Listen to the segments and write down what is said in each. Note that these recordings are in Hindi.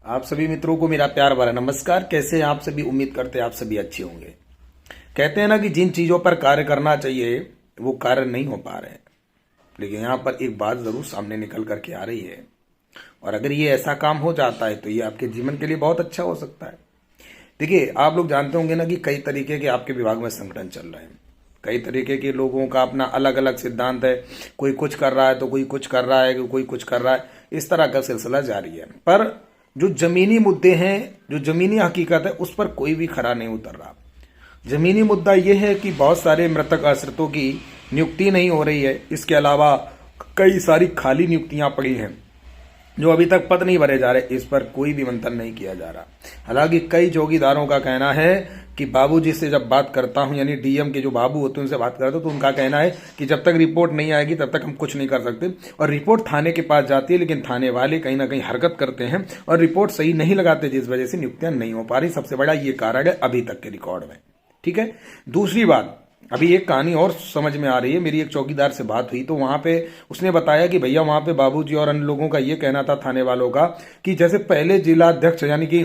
आप सभी मित्रों को मेरा प्यार भरा नमस्कार। कैसे हैं आप सभी? उम्मीद करते हैं आप सभी अच्छे होंगे। कहते हैं ना कि जिन चीजों पर कार्य करना चाहिए वो कार्य नहीं हो पा रहे हैं, लेकिन यहाँ पर एक बात जरूर सामने निकल करके आ रही है, और अगर ये ऐसा काम हो जाता है तो ये आपके जीवन के लिए बहुत अच्छा हो सकता है। देखिए, आप लोग जानते होंगे ना कि कई तरीके के आपके विभाग में संगठन चल रहे हैं। कई तरीके के लोगों का अपना अलग अलग सिद्धांत है। कोई कुछ कर रहा है तो कोई कुछ कर रहा है, कोई कुछ कर रहा है। इस तरह का सिलसिला जारी है, पर जो जमीनी मुद्दे हैं, जो जमीनी हकीकत है, उस पर कोई भी खरा नहीं उतर रहा। जमीनी मुद्दा यह है कि बहुत सारे मृतक आश्रितों की नियुक्ति नहीं हो रही है। इसके अलावा कई सारी खाली नियुक्तियां पड़ी हैं जो अभी तक पद नहीं भरे जा रहे, इस पर कोई भी मंथन नहीं किया जा रहा। हालांकि कई चौकीदारों का कहना है कि बाबूजी से जब बात करता हूं, यानी डीएम के जो बाबू होते हैं उनसे बात करता हूं, तो उनका कहना है कि जब तक रिपोर्ट नहीं आएगी तब तक हम कुछ नहीं कर सकते। और रिपोर्ट थाने के पास जाती है, लेकिन थाने वाले कहीं ना कहीं हरकत करते हैं और रिपोर्ट सही नहीं लगाते, जिस वजह से नियुक्तियां नहीं हो पा रही। सबसे बड़ा ये कारण है अभी तक के रिकॉर्ड में। ठीक है। दूसरी बात, अभी एक कहानी और समझ में आ रही है। मेरी एक चौकीदार से बात हुई तो वहां पे उसने बताया कि भैया वहां पे बाबूजी और अन्य लोगों का ये कहना था, थाने वालों का, कि जैसे पहले जिला अध्यक्ष यानी कि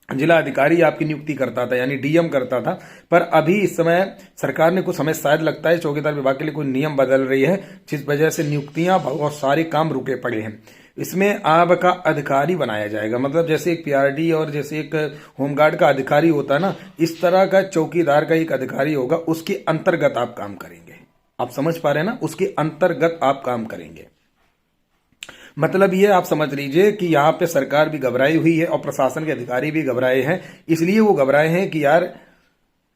जिला अधिकारी आपकी नियुक्ति करता था, यानी डीएम करता था, पर अभी इस समय सरकार ने कुछ समय, शायद लगता है चौकीदार विभाग के लिए कोई नियम बदल रही है, जिस वजह से नियुक्तियां और सारे काम रुके पड़े हैं। इसमें आपका अधिकारी बनाया जाएगा, मतलब जैसे एक पीआरडी और जैसे एक होमगार्ड का अधिकारी होता है ना, इस तरह का चौकीदार का एक अधिकारी होगा। उसके अंतर्गत आप काम करेंगे। आप समझ पा रहे हैं ना? उसके अंतर्गत आप काम करेंगे। मतलब ये आप समझ लीजिए कि यहाँ पे सरकार भी घबराई हुई है और प्रशासन के अधिकारी भी घबराए हैं। इसलिए वो घबराए हैं कि यार,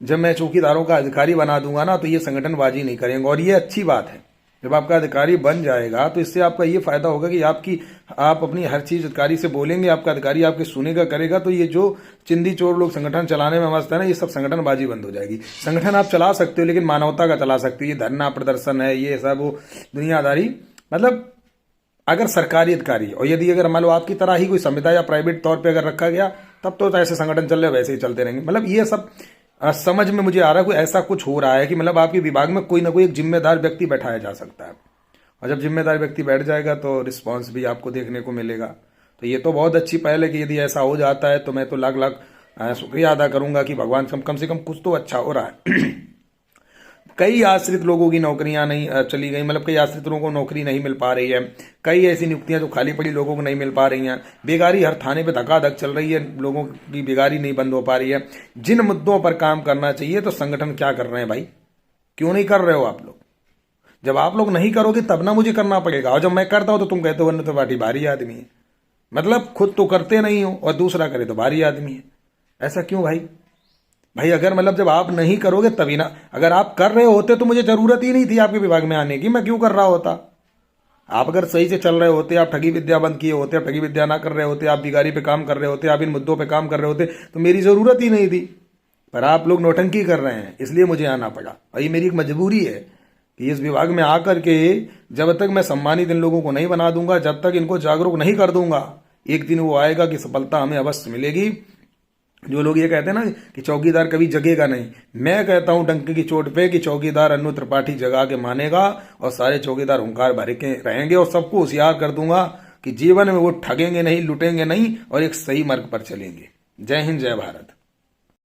जब मैं चौकीदारों का अधिकारी बना दूंगा ना तो ये संगठनबाजी नहीं करेंगे। और ये अच्छी बात है, जब आपका अधिकारी बन जाएगा तो इससे आपका ये फायदा होगा कि आप अपनी हर चीज अधिकारी से बोलेंगे, आपका अधिकारी आपके सुनेगा, करेगा। तो ये जो चिंदी चोर लोग संगठन चलाने में मस्त है ना, ये सब संगठनबाजी बंद हो जाएगी। संगठन आप चला सकते हो, लेकिन मानवता का चला सकते हो। ये धरना प्रदर्शन है, ये सब वो दुनियादारी, मतलब अगर सरकारी अधिकारी, और यदि अगर मान लो आपकी तरह ही कोई संविदा या प्राइवेट तौर पे अगर रखा गया, तब तो ऐसे संगठन चल रहे वैसे ही चलते रहेंगे। मतलब ये सब समझ में मुझे आ रहा है, कोई ऐसा कुछ हो रहा है कि मतलब आपके विभाग में कोई ना कोई एक जिम्मेदार व्यक्ति बैठाया जा सकता है, और जब जिम्मेदार व्यक्ति बैठ जाएगा तो रिस्पॉन्स भी आपको देखने को मिलेगा। तो ये तो बहुत अच्छी पहल है कि यदि ऐसा हो जाता है तो मैं तो लाख लाख शुक्रिया अदा करूंगा कि भगवान कम से कम कुछ तो अच्छा हो रहा है। कई आश्रित लोगों की नौकरियां नहीं चली गई, मतलब कई आश्रित लोगों को नौकरी नहीं मिल पा रही है। कई ऐसी नियुक्तियां जो खाली पड़ी लोगों को नहीं मिल पा रही हैं। बेगारी हर थाने पे धक्का-धक चल रही है, लोगों की बेगारी नहीं बंद हो पा रही है। जिन मुद्दों पर काम करना चाहिए तो संगठन क्या कर रहे हैं भाई? क्यों नहीं कर रहे हो आप लोग? जब आप लोग नहीं करोगे तब ना मुझे करना पड़ेगा, और जब मैं करता हूं तो तुम कहते हो वरना तो पार्टी भारी आदमी है। मतलब खुद तो करते नहीं हो और दूसरा करे तो भारी आदमी है। ऐसा क्यों भाई? भाई अगर मतलब जब आप नहीं करोगे तभी ना, अगर आप कर रहे होते तो मुझे जरूरत ही नहीं थी आपके विभाग में आने की। मैं क्यों कर रहा होता? आप अगर सही से चल रहे होते, आप ठगी विद्या बंद किए होते, आप ठगी विद्या ना कर रहे होते, आप बिगारी पे काम कर रहे होते, आप इन मुद्दों पे काम कर रहे होते, तो मेरी जरूरत ही नहीं थी। पर आप लोग नौटंकी कर रहे हैं, इसलिए मुझे आना पड़ा। और ये मेरी एक मजबूरी है कि इस विभाग में आकर के जब तक मैं सम्मानित इन लोगों को नहीं बना दूंगा, जब तक इनको जागरूक नहीं कर दूंगा, एक दिन वो आएगा कि सफलता हमें अवश्य मिलेगी। जो लोग ये कहते हैं ना कि चौकीदार कभी जगेगा नहीं, मैं कहता हूं डंके की चोट पे कि चौकीदार अनु त्रिपाठी जगा के मानेगा, और सारे चौकीदार हुंकार भरे के रहेंगे, और सबको होशियार कर दूंगा कि जीवन में वो ठगेंगे नहीं, लुटेंगे नहीं, और एक सही मार्ग पर चलेंगे। जय हिंद, जय भारत।